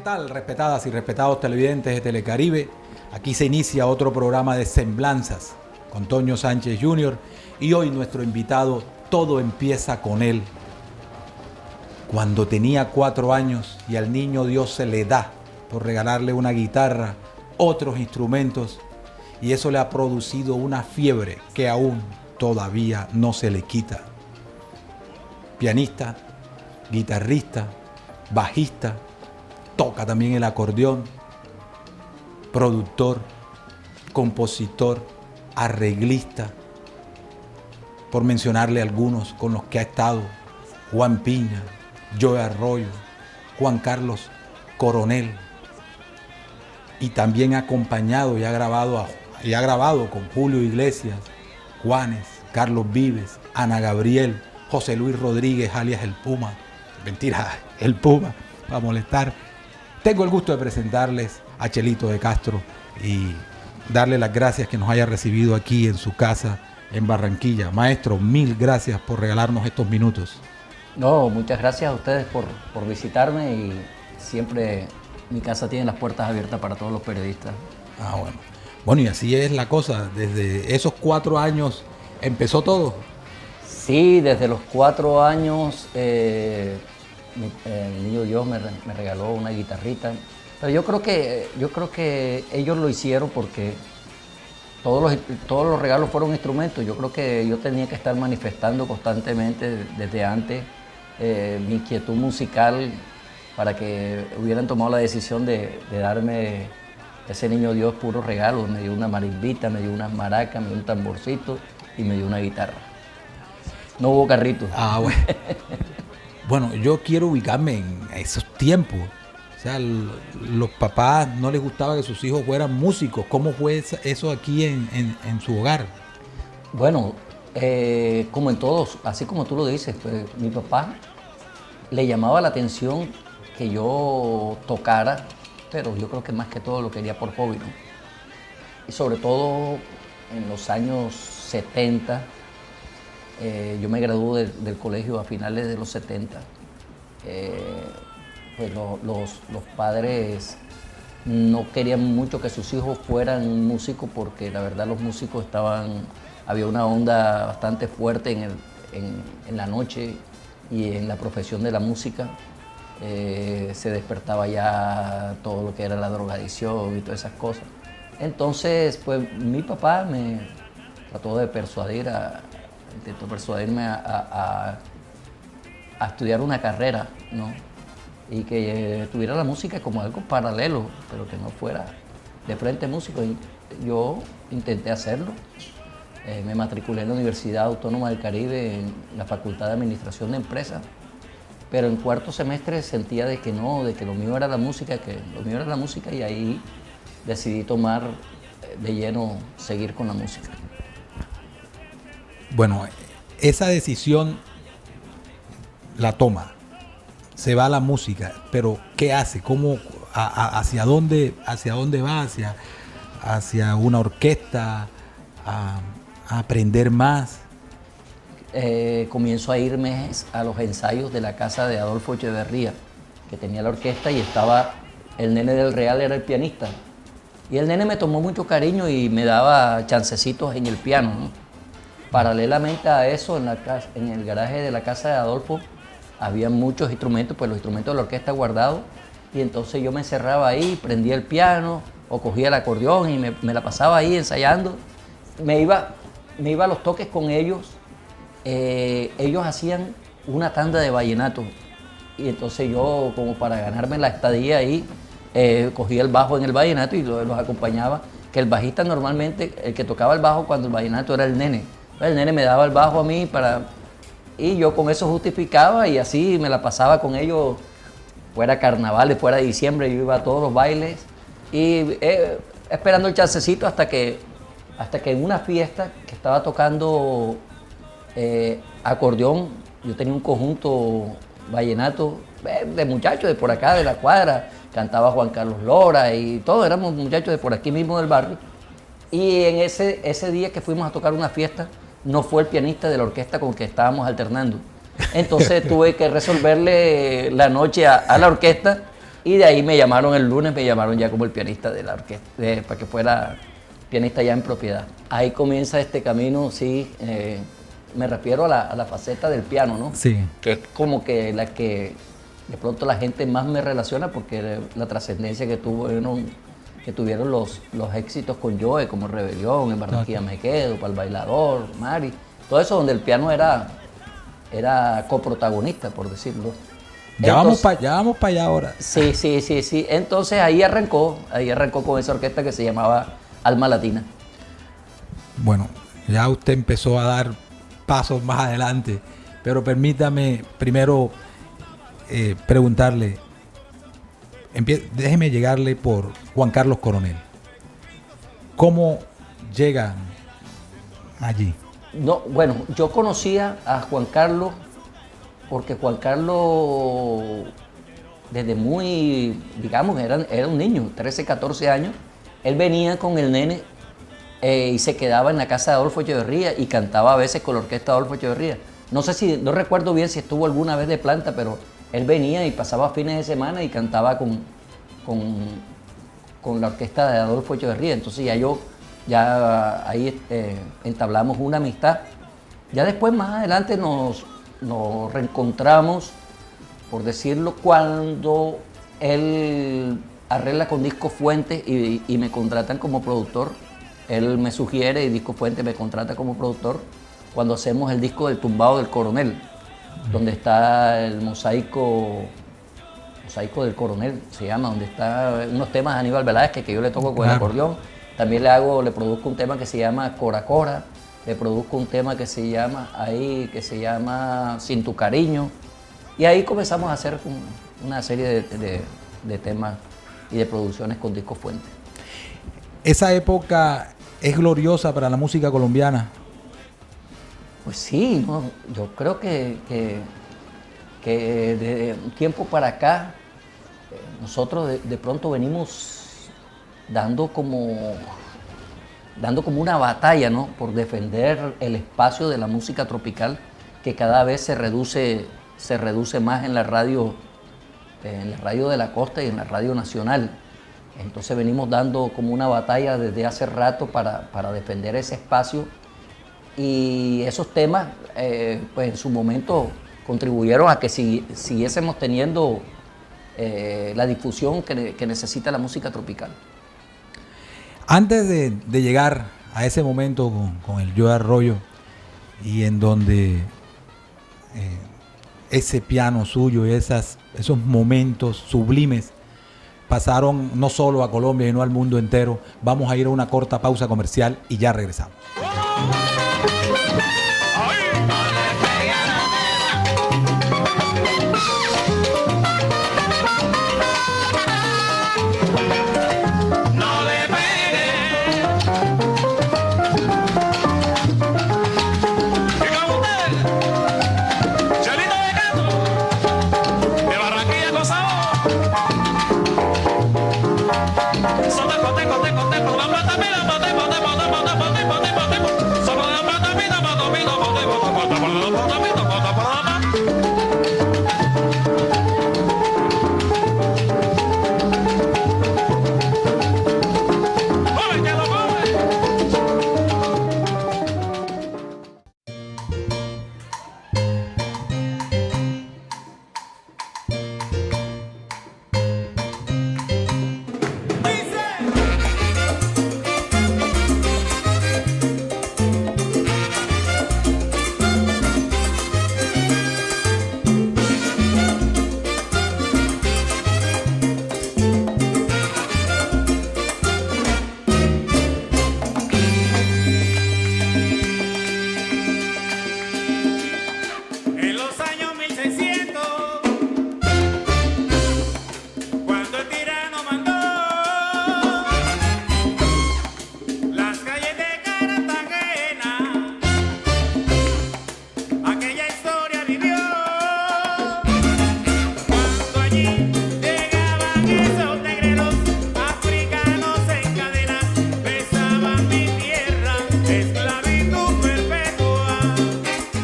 tal, respetadas y respetados televidentes de Telecaribe? Aquí se inicia otro programa de Semblanzas con Toño Sánchez Jr. y hoy nuestro invitado, todo empieza con él. Cuando tenía 4 años y al niño Dios se le da por regalarle una guitarra, otros instrumentos, y eso le ha producido una fiebre que aún todavía no se le quita. Pianista, guitarrista, bajista, toca también el acordeón, productor, compositor, arreglista, por mencionarle algunos con los que ha estado: Juan Piña, Joe Arroyo, Juan Carlos Coronel, y también ha acompañado y ha grabado con Julio Iglesias, Juanes, Carlos Vives, Ana Gabriel, José Luis Rodríguez, alias El Puma. Mentira, El Puma, para molestar. Tengo el gusto de presentarles a Chelito de Castro y darle las gracias que nos haya recibido aquí en su casa en Barranquilla. Maestro, mil gracias por regalarnos estos minutos. No, muchas gracias a ustedes por visitarme, y siempre mi casa tiene las puertas abiertas para todos los periodistas. Ah, bueno. Bueno, y así es la cosa. Desde esos 4 años empezó todo. Sí, desde los 4 años el niño Dios me regaló una guitarrita. Pero yo creo que ellos lo hicieron porque todos los regalos fueron instrumentos. Yo creo que yo tenía que estar manifestando constantemente desde antes mi inquietud musical para que hubieran tomado la decisión de darme ese niño Dios puro regalo. Me dio una marimbita, me dio unas maracas, me dio un tamborcito y me dio una guitarra. No hubo carritos. Ah, bueno. Bueno, yo quiero ubicarme en esos tiempos. O sea, los papás no les gustaba que sus hijos fueran músicos. ¿Cómo fue eso aquí en su hogar? Bueno, como en todos, así como tú lo dices, pues, mi papá le llamaba la atención que yo tocara, pero yo creo que más que todo lo quería por hobby, ¿no? Y sobre todo en los años 70, yo me gradué del colegio a finales de los 70. Pues los padres no querían mucho que sus hijos fueran músicos, porque la verdad los músicos había una onda bastante fuerte en la noche y en la profesión de la música. Se despertaba ya todo lo que era la drogadicción y todas esas cosas. Entonces, pues mi papá me trató de intentó persuadirme a estudiar una carrera, ¿no? Y que tuviera la música como algo paralelo, pero que no fuera de frente músico. Y yo intenté hacerlo. Me matriculé en la Universidad Autónoma del Caribe en la Facultad de Administración de Empresas, pero en 4º semestre sentía de que no, de que lo mío era la música, y ahí decidí tomar de lleno seguir con la música. Bueno, esa decisión la toma, se va a la música, pero ¿qué hace? ¿Cómo, hacia dónde va? ¿Hacia una orquesta? ¿A aprender más? Comienzo a irme a los ensayos de la casa de Adolfo Echeverría, que tenía la orquesta, y estaba el Nene del Real, era el pianista. Y el nene me tomó mucho cariño y me daba chancecitos en el piano, ¿no? Paralelamente a eso, en el garaje de la casa de Adolfo, había muchos instrumentos, pues los instrumentos de la orquesta guardados, y entonces yo me encerraba ahí, prendía el piano o cogía el acordeón y me la pasaba ahí ensayando. Me iba a los toques con ellos. Ellos hacían una tanda de vallenato, y entonces yo, como para ganarme la estadía ahí, cogía el bajo en el vallenato y los acompañaba, que el bajista normalmente, el que tocaba el bajo cuando el vallenato era el nene. El nene me daba el bajo a mí y yo con eso justificaba, y así me la pasaba con ellos, fuera carnavales, fuera diciembre, yo iba a todos los bailes y esperando el chancecito hasta que en una fiesta que estaba tocando acordeón, yo tenía un conjunto vallenato de muchachos de por acá, de la cuadra, cantaba Juan Carlos Lora y todos éramos muchachos de por aquí mismo del barrio, y en ese día que fuimos a tocar una fiesta, no fue el pianista de la orquesta con que estábamos alternando. Entonces tuve que resolverle la noche a la orquesta Y de ahí me llamaron el lunes, me llamaron ya como el pianista de la orquesta, para que fuera pianista ya en propiedad. Ahí comienza este camino, sí, me refiero a la faceta del piano, ¿no? Sí. Que es como que la que de pronto la gente más me relaciona porque la trascendencia que tuvieron los éxitos con Joe, como Rebelión, En Barranquilla Me Quedo, Para el Bailador, Mari, todo eso donde el piano era coprotagonista, por decirlo. Ya vamos para allá ahora. Sí. Entonces ahí arrancó con esa orquesta que se llamaba Alma Latina. Bueno, ya usted empezó a dar pasos más adelante, pero permítame primero preguntarle, déjeme llegarle por Juan Carlos Coronel. ¿Cómo llegan allí? No, bueno, yo conocía a Juan Carlos porque Juan Carlos desde muy, digamos, era un niño, 13, 14 años. Él venía con el nene y se quedaba en la casa de Adolfo Echeverría y cantaba a veces con la orquesta de Adolfo Echeverría. No recuerdo bien si estuvo alguna vez de planta, pero él venía y pasaba fines de semana y cantaba con la orquesta de Adolfo Echeverría. Entonces ya ahí entablamos una amistad. Ya después, más adelante, nos reencontramos, por decirlo, cuando él arregla con Disco Fuentes y me contratan como productor. Él me sugiere y Disco Fuentes me contrata como productor cuando hacemos el disco del Tumbado del Coronel, donde está el mosaico del Coronel, se llama, donde está unos temas de Aníbal Velázquez que yo le toco con el acordeón. También le produzco un tema que se llama Cora Cora, le produzco un tema que se llama Sin tu cariño. Y ahí comenzamos a hacer una serie de temas y de producciones con Disco Fuentes. Esa época es gloriosa para la música colombiana. Pues sí, ¿no? Yo creo que de un tiempo para acá nosotros de pronto venimos dando como una batalla, ¿no? Por defender el espacio de la música tropical, que cada vez se reduce más en la radio de la costa y en la radio nacional. Entonces venimos dando como una batalla desde hace rato para defender ese espacio, y esos temas pues en su momento contribuyeron a que siguiésemos teniendo la difusión que necesita la música tropical. Antes de llegar a ese momento con el Joe Arroyo, y en donde ese piano suyo y esos momentos sublimes pasaron no solo a Colombia, sino al mundo entero, vamos a ir a una corta pausa comercial y ya regresamos.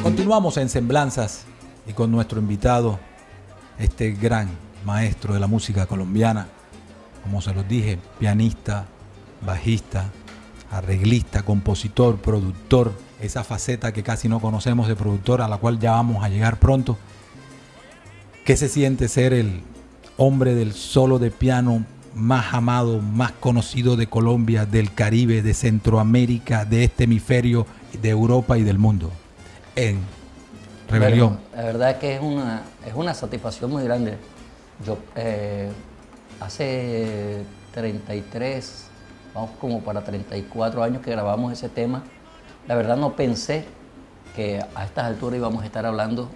Continuamos en Semblanzas y con nuestro invitado, este gran maestro de la música colombiana, como se los dije, pianista, bajista, arreglista, compositor, productor, esa faceta que casi no conocemos de productor, a la cual ya vamos a llegar pronto. ¿Qué se siente ser el hombre del solo de piano más amado, más conocido de Colombia, del Caribe, de Centroamérica, de este hemisferio, de Europa y del mundo? En Rebelión. Bueno, la verdad es que es una satisfacción muy grande. Yo hace 33, vamos como para 34 años que grabamos ese tema. La verdad no pensé que a estas alturas íbamos a estar hablando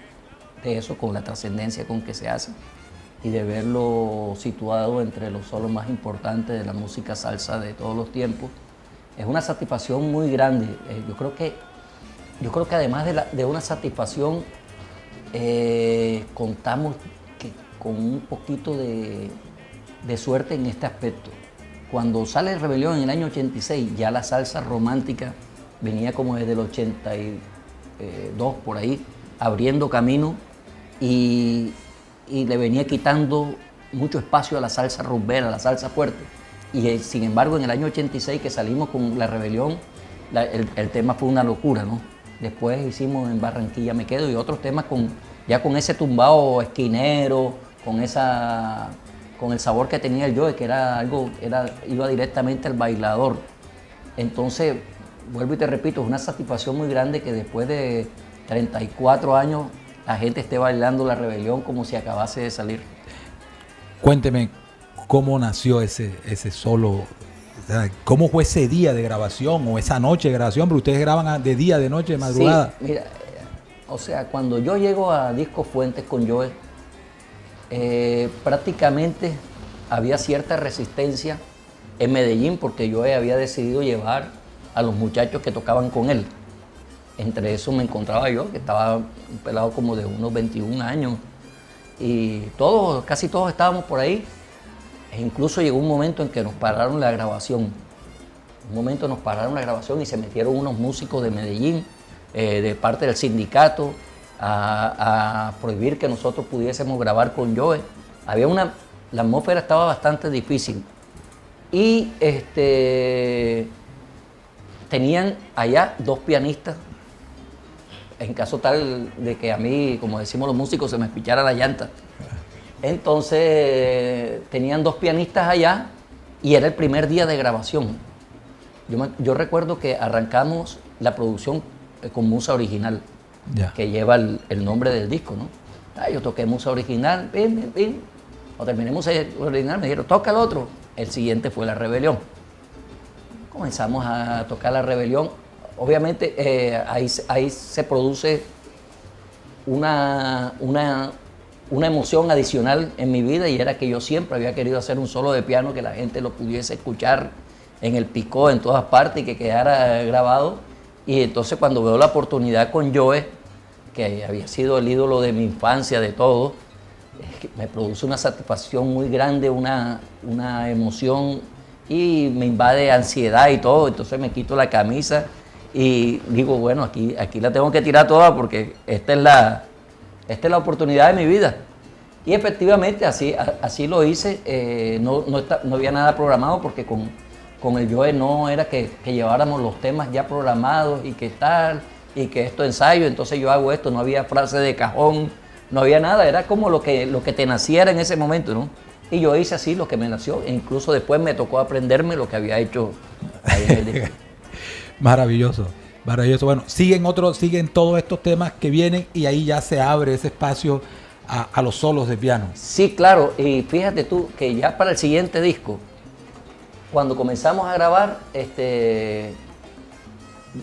de eso con la trascendencia con que se hace y de verlo situado entre los solos más importantes de la música salsa de todos los tiempos. Es una satisfacción muy grande. Yo creo que además de una satisfacción, contamos con un poquito de suerte en este aspecto. Cuando sale Rebelión en el año 86, ya la salsa romántica venía como desde el 82 por ahí, abriendo camino y le venía quitando mucho espacio a la salsa rumbera, a la salsa fuerte. Y sin embargo, en el año 86 que salimos con La Rebelión, el tema fue una locura, ¿no? Después hicimos En Barranquilla Me Quedo y otros temas ya con ese tumbado esquinero, con el sabor que tenía el Joe, que iba directamente al bailador. Entonces, vuelvo y te repito, es una satisfacción muy grande que después de 34 años la gente esté bailando La Rebelión como si acabase de salir. Cuénteme, ¿cómo nació ese solo? ¿Cómo fue ese día de grabación o esa noche de grabación? Porque ustedes graban de día, de noche, de madrugada. Sí, mira, o sea, cuando yo llego a Disco Fuentes con Joe, prácticamente había cierta resistencia en Medellín porque Joe había decidido llevar a los muchachos que tocaban con él. Entre eso me encontraba yo, que estaba un pelado como de unos 21 años. Y casi todos estábamos por ahí. E incluso llegó un momento en que nos pararon la grabación. Y se metieron unos músicos de Medellín, de parte del sindicato, a prohibir que nosotros pudiésemos grabar con Joe. La atmósfera estaba bastante difícil. Y tenían allá dos pianistas, en caso tal de que a mí, como decimos los músicos, se me espichara la llanta. Entonces tenían dos pianistas allá y era el primer día de grabación. Yo recuerdo que arrancamos la producción con Musa Original, que lleva el nombre del disco, ¿no? Yo toqué Musa Original, cuando terminé Musa Original me dijeron, toca el otro. El siguiente fue La Rebelión. Comenzamos a tocar La Rebelión. Obviamente ahí se produce una emoción adicional en mi vida y era que yo siempre había querido hacer un solo de piano que la gente lo pudiese escuchar en el picó, en todas partes y que quedara grabado. Y entonces cuando veo la oportunidad con Joe, que había sido el ídolo de mi infancia, de todo, me produce una satisfacción muy grande, una emoción y me invade ansiedad y todo. Entonces me quito la camisa y digo, bueno, aquí la tengo que tirar toda porque esta es la oportunidad de mi vida. Y efectivamente así lo hice. No había nada programado porque con el Joe no era que lleváramos los temas ya programados y que tal, y que esto ensayo, entonces yo hago esto, no había frase de cajón, no había nada, era como lo que te naciera en ese momento, ¿no? Y yo hice así lo que me nació, e incluso después me tocó aprenderme lo que había hecho ahí en el disco. Maravilloso. Bueno, siguen todos estos temas que vienen y ahí ya se abre ese espacio a los solos de piano. Sí, claro, y fíjate tú que ya para el siguiente disco, cuando comenzamos a grabar,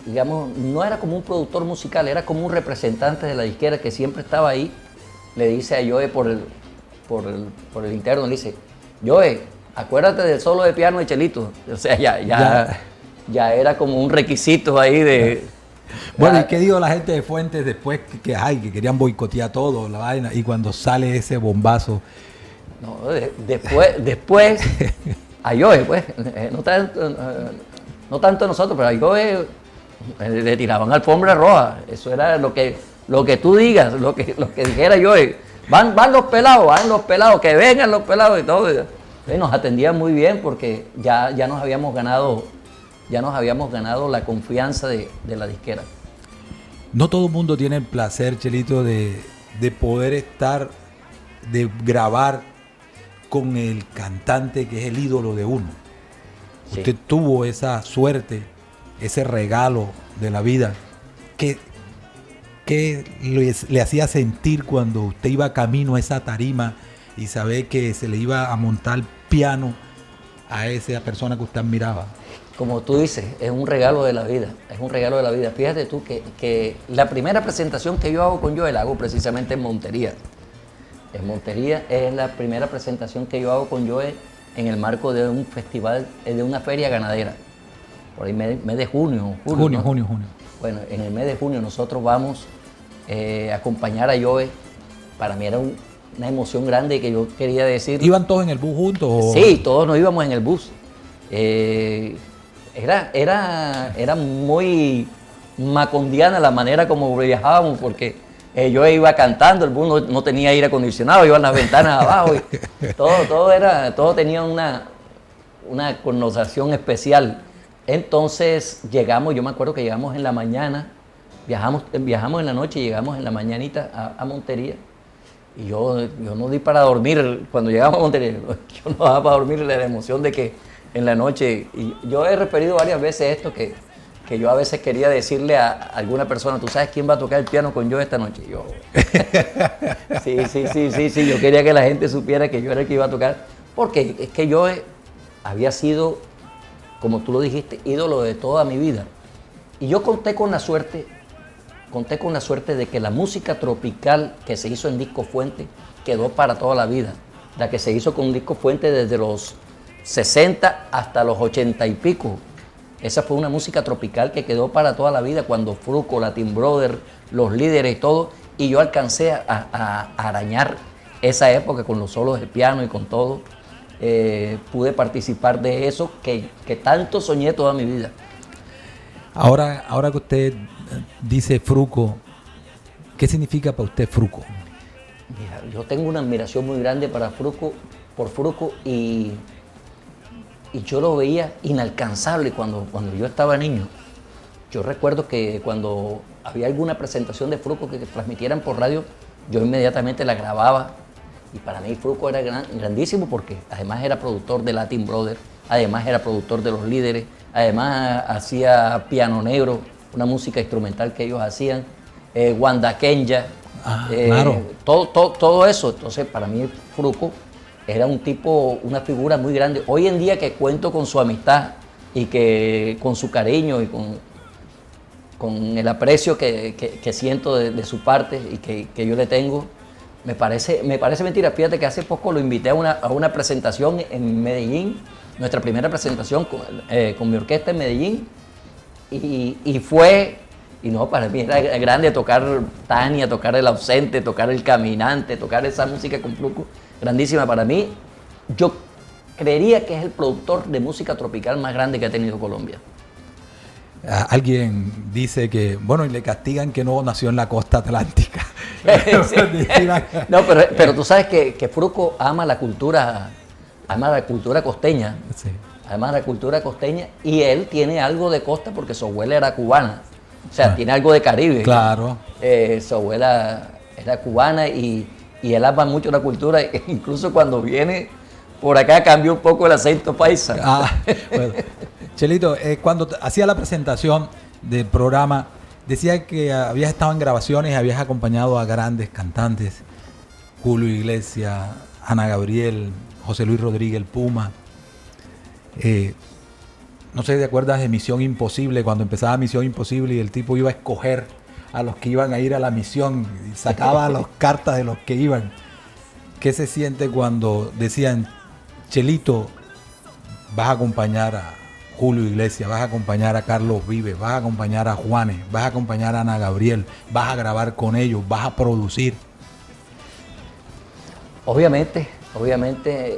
digamos, no era como un productor musical, era como un representante de la disquera que siempre estaba ahí. Le dice a Joe por el interno, le dice, Joe, acuérdate del solo de piano de Chelito. O sea, ya era como un requisito ahí de... Bueno, ¿y qué dijo la gente de Fuentes después que querían boicotear todo, la vaina, y cuando sale ese bombazo? No, después a Joe, pues, no tanto nosotros, pero a Joe le tiraban alfombra roja. Eso era lo que tú digas, lo que dijera Joe. van los pelados, que vengan los pelados y todo. Y nos atendían muy bien porque ya nos habíamos ganado la confianza de la disquera. No todo el mundo tiene el placer, Chelito, de poder estar, de grabar con el cantante que es el ídolo de uno. Sí. Usted tuvo esa suerte, ese regalo de la vida. ¿Qué le hacía sentir cuando usted iba camino a esa tarima y saber que se le iba a montar piano a esa persona que usted admiraba? Como tú dices, es un regalo de la vida, es un regalo de la vida. Fíjate tú que la primera presentación que yo hago con Joe la hago precisamente en Montería. En Montería es la primera presentación que yo hago con Joe en el marco de un festival, de una feria ganadera. Por ahí mes de junio. Junio. Bueno, en el mes de junio nosotros vamos a acompañar a Joe. Para mí era una emoción grande que yo quería decir. ¿Iban todos en el bus juntos? ¿O? Sí, todos nos íbamos en el bus. Era muy macondiana la manera como viajábamos porque yo iba cantando, el bus no tenía aire acondicionado, iban las ventanas abajo y todo tenía una connotación especial. Entonces llegamos, yo me acuerdo que llegamos en la mañana, viajamos en la noche y llegamos en la mañanita a Montería. Y yo no di para dormir cuando llegamos a Montería, yo no daba para dormir de la emoción de que en la noche, y yo he referido varias veces esto, que yo a veces quería decirle a alguna persona, ¿tú sabes quién va a tocar el piano con yo esta noche? Yo, sí, yo quería que la gente supiera que yo era el que iba a tocar, porque es que yo había sido, como tú lo dijiste, ídolo de toda mi vida. Y yo conté con la suerte de que la música tropical que se hizo en Disco Fuente quedó para toda la vida. La que se hizo con Disco Fuente desde los 60 hasta los 80 y pico. Esa fue una música tropical que quedó para toda la vida cuando Fruco, Latin Brother, Los Líderes y todo. Y yo alcancé a arañar esa época con los solos de piano y con todo. Pude participar de eso que tanto soñé toda mi vida. Ahora que usted dice Fruco, ¿qué significa para usted Fruco? Mira, yo tengo una admiración muy grande por Fruco y yo lo veía inalcanzable cuando yo estaba niño. Yo recuerdo que cuando había alguna presentación de Fruco que transmitieran por radio, yo inmediatamente la grababa. Y para mí Fruco era grandísimo porque además era productor de Latin Brother, además era productor de Los Líderes, además hacía Piano Negro, una música instrumental que ellos hacían, Wanda Kenya, claro. todo eso. Entonces para mí Fruco era un tipo, una figura muy grande. Hoy en día que cuento con su amistad y que con su cariño y con el aprecio que siento de su parte y que yo le tengo, me parece mentira. Fíjate que hace poco lo invité a una presentación en Medellín, nuestra primera presentación con mi orquesta en Medellín, y fue, y no, para mí era grande tocar Tania, tocar El Ausente, tocar El Caminante, tocar esa música con Fruco, grandísima para mí. Yo creería que es el productor de música tropical más grande que ha tenido Colombia. Alguien dice que, bueno, y le castigan que no nació en la costa atlántica. Sí. No, pero tú sabes que Fruco ama la cultura costeña. Sí. Ama la cultura costeña y él tiene algo de costa porque su abuela era cubana. O sea, tiene algo de Caribe. Claro. Su abuela era cubana y él ama mucho la cultura. Incluso cuando viene por acá cambió un poco el acento paisa. Bueno. Chelito, cuando hacía la presentación del programa, decía que habías estado en grabaciones y habías acompañado a grandes cantantes, Julio Iglesias, Ana Gabriel, José Luis Rodríguez, el Puma. No sé si te acuerdas de Misión Imposible, cuando empezaba Misión Imposible y el tipo iba a escoger a los que iban a ir a la misión y sacaba las cartas de los que iban. ¿Qué se siente cuando decían, Chelito, vas a acompañar a Julio Iglesias, vas a acompañar a Carlos Vives, vas a acompañar a Juanes, vas a acompañar a Ana Gabriel, vas a grabar con ellos, vas a producir? Obviamente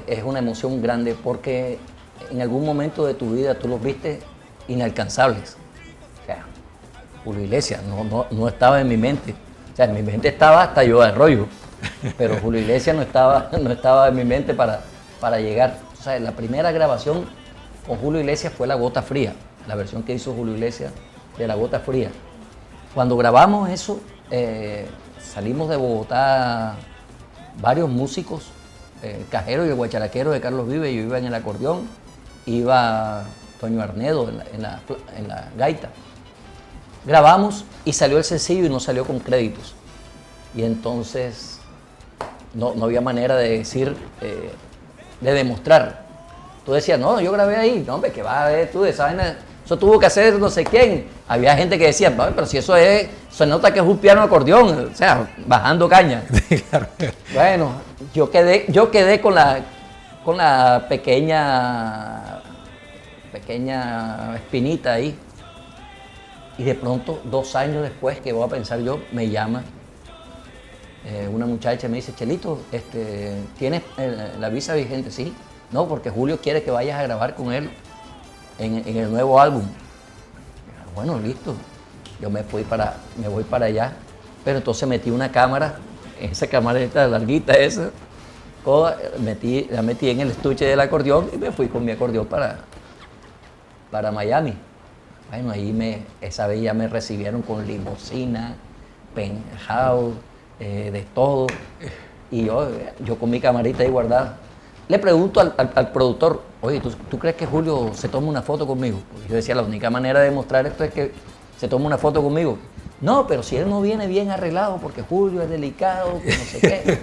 es una emoción grande porque en algún momento de tu vida tú los viste inalcanzables. O sea, Julio Iglesias no estaba en mi mente. O sea, en mi mente estaba hasta Joe Arroyo. pero Julio Iglesias no estaba en mi mente para llegar. O sea, la primera grabación con Julio Iglesias fue La Gota Fría, la versión que hizo Julio Iglesias de La Gota Fría. Cuando grabamos eso, salimos de Bogotá varios músicos, el cajero y el guacharaquero de Carlos Vives. Yo iba en el acordeón, iba Toño Arnedo en la gaita. Grabamos y salió el sencillo y no salió con créditos. Y entonces no había manera de decir, de demostrar. Tú decías, no, yo grabé ahí. No, hombre, que vas a ver tú de esa vaina. Eso tuvo que hacer no sé quién. Había gente que decía, pero si eso se nota que es un piano acordeón, o sea, bajando caña. Bueno, yo quedé con la pequeña espinita ahí. Y de pronto, 2 años después, que voy a pensar yo, me llama una muchacha y me dice, Chelito, ¿tienes la visa vigente? Sí. No, porque Julio quiere que vayas a grabar con él en el nuevo álbum. Bueno, listo. Yo me voy para allá. Pero entonces metí una cámara, esa camareta larguita esa, la metí en el estuche del acordeón y me fui con mi acordeón para Miami. Bueno, esa vez ya me recibieron con limusina, penthouse, de todo. Y yo con mi camarita ahí guardada. Le pregunto al productor, oye, ¿tú crees que Julio se toma una foto conmigo? Porque yo decía, la única manera de demostrar esto es que se tome una foto conmigo. No, pero si él no viene bien arreglado, porque Julio es delicado, que no sé qué.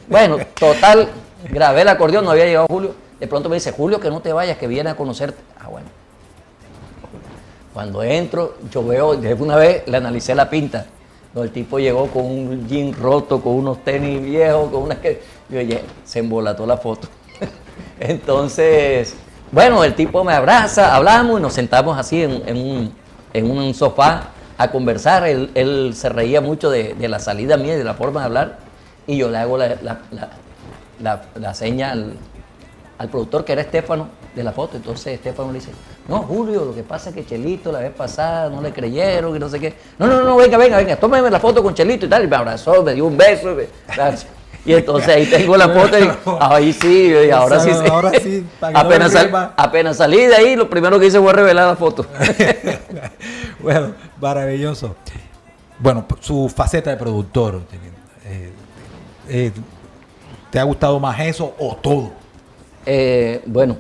Bueno, total, grabé el acordeón, no había llegado Julio. De pronto me dice, Julio, que no te vayas, que viene a conocerte. Ah, bueno. Cuando entro, yo veo, de una vez le analicé la pinta. No, el tipo llegó con un jean roto, con unos tenis viejos, con unas que... Yo oye, se embolató la foto. Entonces, bueno, el tipo me abraza, hablamos y nos sentamos así en un sofá a conversar. Él se reía mucho de la salida mía y de la forma de hablar. Y yo le hago la seña al productor, que era Estefano, de la foto. Entonces Estefano le dice, no, Julio, lo que pasa es que Chelito la vez pasada no le creyeron y no sé qué. No, venga, tómeme la foto con Chelito y tal. Y me abrazó, me dio un beso. Y entonces ahí tengo la foto y ahí sí, y ahora sí. Ahora sí, apenas salí de ahí, lo primero que hice fue revelar la foto. Bueno, maravilloso. Bueno, su faceta de productor, ¿te ha gustado más eso o todo? Bueno,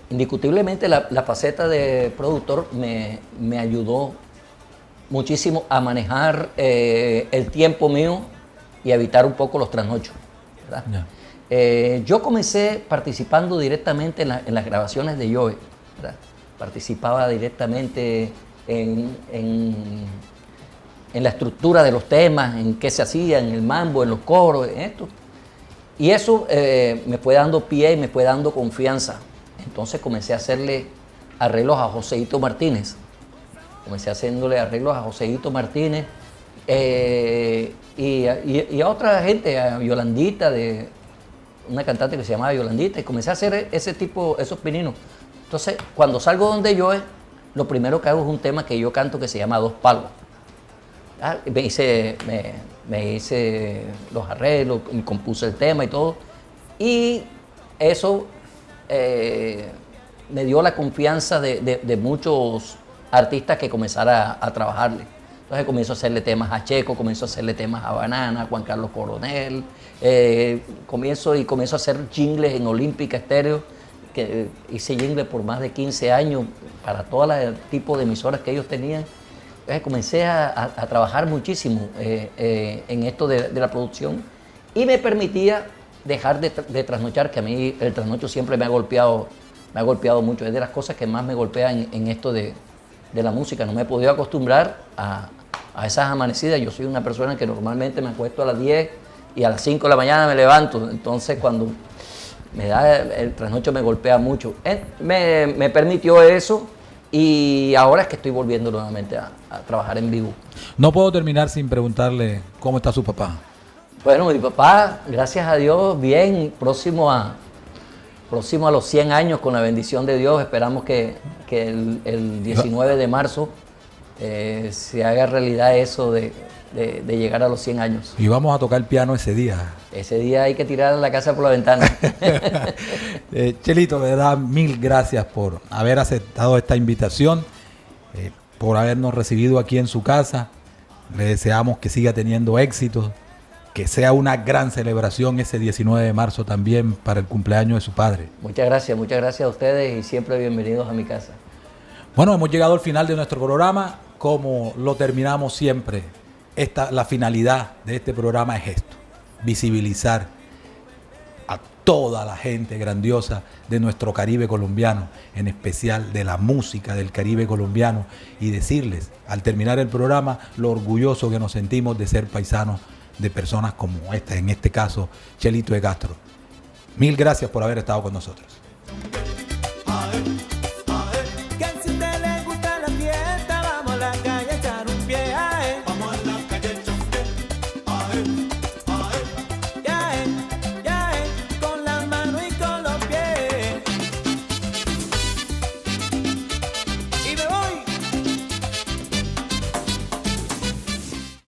indiscutiblemente la faceta de productor me ayudó muchísimo a manejar el tiempo mío y a evitar un poco los trasnochos, ¿verdad? Yeah. Yo comencé participando directamente en las grabaciones de Joe, ¿verdad? Participaba directamente en la estructura de los temas, en qué se hacía, en el mambo, en los coros, en esto. Y eso me fue dando pie y me fue dando confianza. Entonces comencé a hacerle arreglos a Joseito Martínez. Comencé haciéndole arreglos a Joseito Martínez y a otra gente, a Yolandita, una cantante que se llamaba Yolandita, y comencé a hacer esos pininos. Entonces, cuando salgo donde yo, lo primero que hago es un tema que yo canto que se llama Dos Palos. Me hice los arreglos, me compuse el tema y todo. Y eso me dio la confianza de muchos artistas que comenzara a trabajarle. Entonces comienzo a hacerle temas a Checo, comienzo a hacerle temas a Banana, a Juan Carlos Coronel. Comienzo a hacer jingles en Olímpica Estéreo, que hice jingles por más de 15 años para todo el tipo de emisoras que ellos tenían. Entonces comencé a trabajar muchísimo en esto de la producción y me permitía dejar de trasnochar, que a mí el trasnocho siempre me ha golpeado mucho. Es de las cosas que más me golpean en esto de la música. No me he podido acostumbrar a esas amanecidas. Yo soy una persona que normalmente me acuesto a las 10 y a las 5 de la mañana me levanto. Entonces cuando me da el trasnocho me golpea mucho. Me permitió eso. Y ahora es que estoy volviendo nuevamente a trabajar en vivo. No puedo terminar sin preguntarle cómo está su papá. Bueno, mi papá, gracias a Dios, bien, próximo a los 100 años, con la bendición de Dios. Esperamos que el 19 de marzo se haga realidad eso de de llegar a los 100 años. Y vamos a tocar piano ese día. Ese día hay que tirar la casa por la ventana. Chelito, de verdad, mil gracias por haber aceptado esta invitación, por habernos recibido aquí en su casa. Le deseamos que siga teniendo éxito, que sea una gran celebración ese 19 de marzo también para el cumpleaños de su padre. Muchas gracias a ustedes y siempre bienvenidos a mi casa. Bueno, hemos llegado al final de nuestro programa. Como lo terminamos siempre, la finalidad de este programa es esto: visibilizar a toda la gente grandiosa de nuestro Caribe colombiano, en especial de la música del Caribe colombiano, y decirles, al terminar el programa, lo orgulloso que nos sentimos de ser paisanos de personas como esta, en este caso, Chelito de Castro. Mil gracias por haber estado con nosotros.